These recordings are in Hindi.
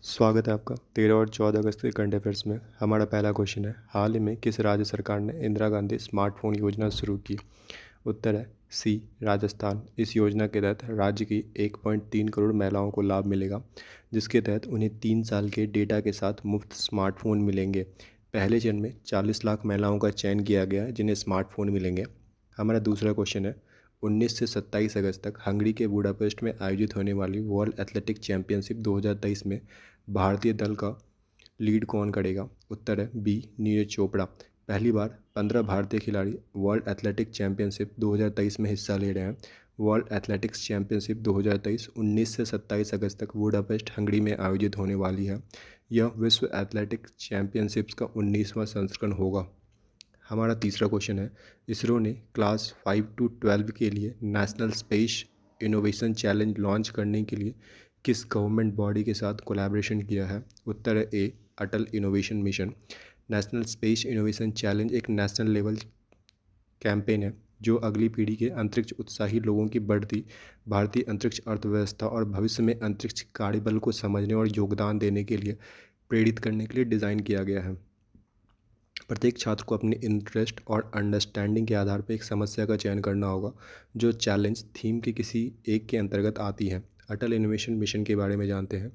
स्वागत है आपका 13 और 14 अगस्त के करंट अफेयर्स में। हमारा पहला क्वेश्चन है, हाल ही में किस राज्य सरकार ने इंदिरा गांधी स्मार्टफोन योजना शुरू की? उत्तर है सी, राजस्थान। इस योजना के तहत राज्य की 1.3 करोड़ महिलाओं को लाभ मिलेगा, जिसके तहत उन्हें 3 साल के डेटा के साथ मुफ्त स्मार्टफोन मिलेंगे। पहले चरण में 40 लाख महिलाओं का चयन किया गया है जिन्हें स्मार्टफोन मिलेंगे। हमारा दूसरा क्वेश्चन है, 19 से 27 अगस्त तक हंगरी के बुडापेस्ट में आयोजित होने वाली वर्ल्ड एथलेटिक चैंपियनशिप 2023 में भारतीय दल का लीड कौन करेगा? उत्तर है बी, नीरज चोपड़ा। पहली बार 15 भारतीय खिलाड़ी वर्ल्ड एथलेटिक चैंपियनशिप 2023 में हिस्सा ले रहे हैं। वर्ल्ड एथलेटिक्स चैंपियनशिप 2023 19 से 27 अगस्त तक बुडापेस्ट हंगरी में आयोजित होने वाली है। यह विश्व एथलेटिक्स चैंपियनशिप्स का 19वां संस्करण होगा। हमारा तीसरा क्वेश्चन है, इसरो ने क्लास 5 to 12 के लिए national space innovation challenge launch करने के लिए किस गवर्नमेंट बॉडी के साथ कोलैबोरेशन किया है? उत्तर है A, Atal innovation mission. National space innovation challenge एक नेशनल लेवल कैंपेन है जो अगली पीढ़ी के अंतरिक्ष उत्साही लोगों की बढ़ती भारतीय अंतरिक्ष अर्थव्यवस्था और भविष्य में अंतरिक्ष कार्यबल को समझने और योगदान देने के लिए प्रेरित करने के लिए डिज़ाइन किया गया है। प्रत्येक छात्र को अपने इंटरेस्ट और अंडरस्टैंडिंग के आधार पर एक समस्या का चयन करना होगा जो चैलेंज थीम के किसी एक के अंतर्गत आती है। अटल इनोवेशन मिशन के बारे में जानते हैं।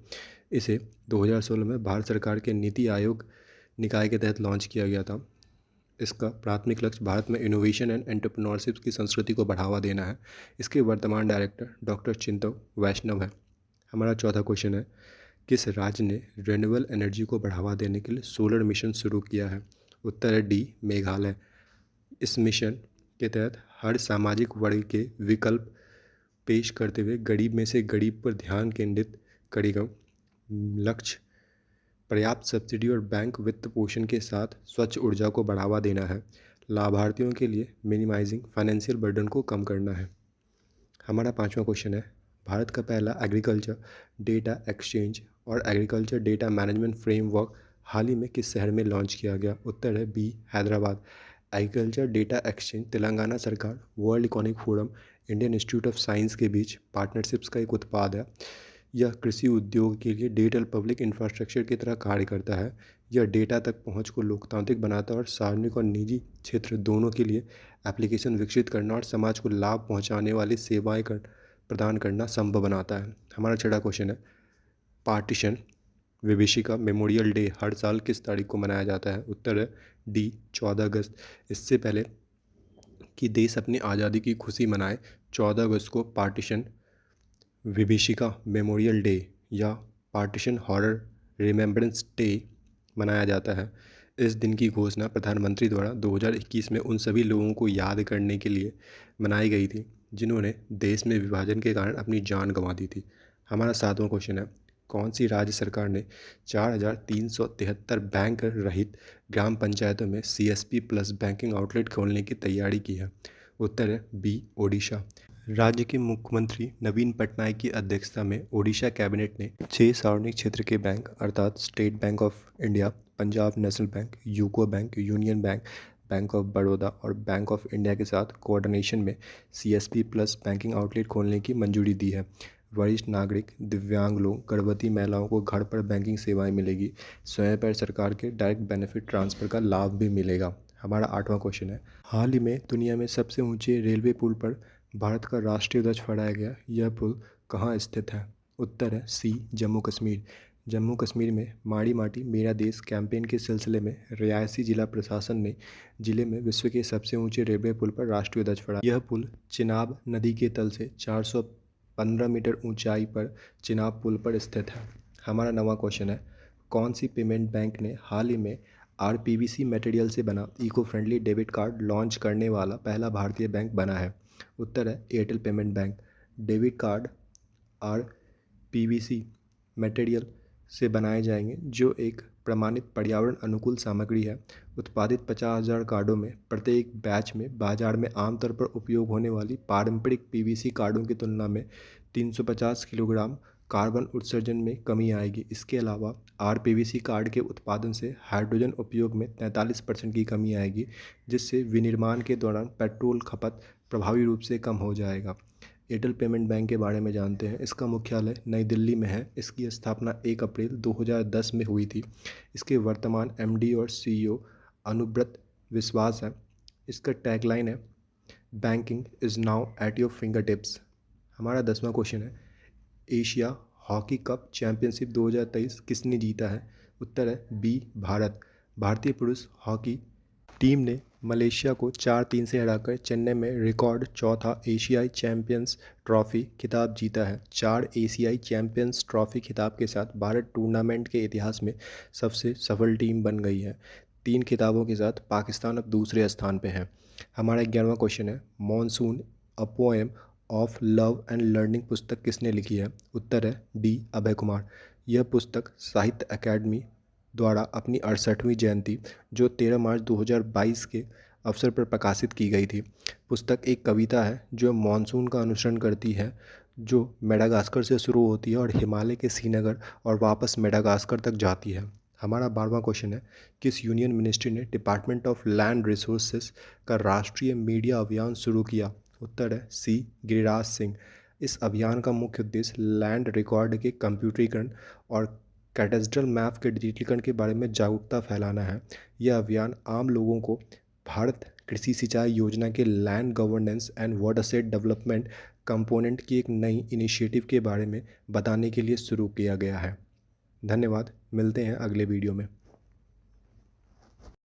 इसे 2016 में भारत सरकार के नीति आयोग निकाय के तहत लॉन्च किया गया था। इसका प्राथमिक लक्ष्य भारत में इनोवेशन एंड एंटरप्रेन्योरशिप की संस्कृति को बढ़ावा देना है। इसके वर्तमान डायरेक्टर डॉक्टर चिंतव वैष्णव है। हमारा चौथा क्वेश्चन है, किस राज्य ने रिन्यूएबल एनर्जी को बढ़ावा देने के लिए सोलर मिशन शुरू किया है? उत्तर है डी, मेघालय। इस मिशन के तहत हर सामाजिक वर्ग के विकल्प पेश करते हुए गरीब में से गरीब पर ध्यान केंद्रित करेगा। लक्ष्य पर्याप्त सब्सिडी और बैंक वित्त पोषण के साथ स्वच्छ ऊर्जा को बढ़ावा देना है। लाभार्थियों के लिए मिनिमाइजिंग फाइनेंशियल बर्डन को कम करना है। हमारा पांचवा क्वेश्चन है, भारत का पहला एग्रीकल्चर डेटा एक्सचेंज और एग्रीकल्चर डेटा मैनेजमेंट फ्रेमवर्क हाल ही में किस शहर में लॉन्च किया गया? उत्तर है B, Hyderabad. Agriculture data exchange Telangana सरकार, World Economic Forum, Indian Institute of Science के बीच पार्टनरशिप्स का एक उत्पाद है। यह कृषि उद्योग के लिए डिजिटल पब्लिक इंफ्रास्ट्रक्चर की तरह कार्य करता है। यह डेटा तक पहुंच को लोकतांत्रिक बनाता है और सार्वजनिक और निजी क्षेत्र दोनों के लिए एप्लीकेशन विकसित करना और समाज को लाभ पहुंचाने वाली सेवाएं प्रदान करना संभव बनाता है। हमारा छठा क्वेश्चन है, पार्टीशन विभीषिका मेमोरियल डे हर साल किस तारीख को मनाया जाता है? उत्तर है डी, 14 अगस्त। इससे पहले कि देश अपनी आज़ादी की खुशी मनाए, 14 अगस्त को पार्टीशन विभीषिका मेमोरियल डे या पार्टीशन हॉरर रिमेम्बरेंस डे मनाया जाता है। इस दिन की घोषणा प्रधानमंत्री द्वारा 2021 में उन सभी लोगों को याद करने के लिए बनाई गई थी जिन्होंने देश में विभाजन के कारण अपनी जान गंवा दी थी। हमारा सातवां क्वेश्चन है, कौन सी राज्य सरकार ने 4,373 बैंक रहित ग्राम पंचायतों में CSP प्लस बैंकिंग आउटलेट खोलने की तैयारी की है? उत्तर है बी, ओडिशा। राज्य के मुख्यमंत्री नवीन पटनायक की अध्यक्षता में ओडिशा कैबिनेट ने 6 सार्वजनिक क्षेत्र के बैंक अर्थात state bank of India, Punjab national bank, UCO bank, union bank, bank of Baroda और बैंक ऑफ इंडिया के साथ कोऑर्डिनेशन में CSP प्लस बैंकिंग आउटलेट खोलने की मंजूरी दी है। वरिष्ठ नागरिक, दिव्यांग लोग, गर्भवती महिलाओं को घर पर बैंकिंग सेवाएं मिलेगी। स्वयं पर सरकार के डायरेक्ट बेनिफिट ट्रांसफ़र का लाभ भी मिलेगा। हमारा आठवां क्वेश्चन है, हाल ही में दुनिया में सबसे ऊंचे रेलवे पुल पर भारत का राष्ट्रीय ध्वज फहराया गया। यह पुल कहाँ स्थित है? उत्तर है सी, जम्मू कश्मीर। जम्मू कश्मीर में माड़ी माटी मेरा देश कैंपेन के सिलसिले में रियासी जिला प्रशासन ने जिले में विश्व के सबसे ऊंचे रेलवे पुल पर राष्ट्रीय ध्वज फहराया। यह पुल चिनाब नदी के तल से 415 मीटर ऊंचाई पर चिनाब पुल पर स्थित है। हमारा नवा क्वेश्चन है, कौन सी पेमेंट बैंक ने हाल ही में RPVC मटेरियल से बना eco friendly debit card launch करने वाला पहला भारतीय बैंक बना है? उत्तर है Airtel payment bank. Debit card RPVC material से बनाए जाएंगे जो एक प्रमाणित पर्यावरण अनुकूल सामग्री है। उत्पादित 50,000 कार्डों में प्रत्येक बैच में बाजार में आमतौर पर उपयोग होने वाली पारंपरिक PVC कार्डों की तुलना में 350 किलोग्राम कार्बन उत्सर्जन में कमी आएगी। इसके अलावा RPVC कार्ड के उत्पादन से हाइड्रोजन उपयोग में 43% की कमी आएगी, जिससे विनिर्माण के दौरान पेट्रोल खपत प्रभावी रूप से कम हो जाएगा। एयरटेल पेमेंट बैंक के बारे में जानते हैं। इसका मुख्यालय नई दिल्ली में है। इसकी स्थापना 1 अप्रैल 2010 में हुई थी। इसके वर्तमान एमडी और सीईओ अनुब्रत विश्वास है। इसका टैगलाइन है banking is now at your finger tips. हमारा 10वां क्वेश्चन है एशिया हॉकी कप चैंपियनशिप 2023 किसने जीता है? उत्तर है बी भारत। भारतीय पुरुष हॉकी टीम ने मलेशिया को 4-3 से हराकर चेन्नई में रिकॉर्ड चौथा एशियाई चैंपियंस ट्रॉफी खिताब जीता है। 4 एशियाई चैंपियंस ट्रॉफी खिताब के साथ भारत टूर्नामेंट के इतिहास में सबसे सफल टीम बन गई है। 3 खिताबों के साथ पाकिस्तान अब दूसरे स्थान पर है। हमारा 11वां क्वेश्चन है monsoon a poem of love and learning पुस्तक किसने लिखी है? उत्तर है डी अभय कुमार। यह पुस्तक साहित्य अकादमी द्वारा अपनी 68वीं जयंती जो 13 मार्च 2022 के अवसर पर प्रकाशित की गई थी। पुस्तक एक कविता है जो मॉनसून का अनुसरण करती है, जो मेडागास्कर से शुरू होती है और हिमालय के श्रीनगर और वापस मेडागास्कर तक जाती है। हमारा 12वां क्वेश्चन है किस यूनियन मिनिस्ट्री ने डिपार्टमेंट ऑफ लैंड रिसोर्सेज का राष्ट्रीय मीडिया अभियान शुरू किया? उत्तर है सी गिरिराज सिंह। इस अभियान का मुख्य उद्देश्य लैंड रिकॉर्ड के कंप्यूटरीकरण और कैडेस्ट्रल मैप के डिजिटलीकरण के बारे में जागरूकता फैलाना है। यह अभियान आम लोगों को भारत कृषि सिंचाई योजना के land governance and watershed development component की एक नई इनिशिएटिव के बारे में बताने के लिए शुरू किया गया है। धन्यवाद। मिलते हैं अगले वीडियो में।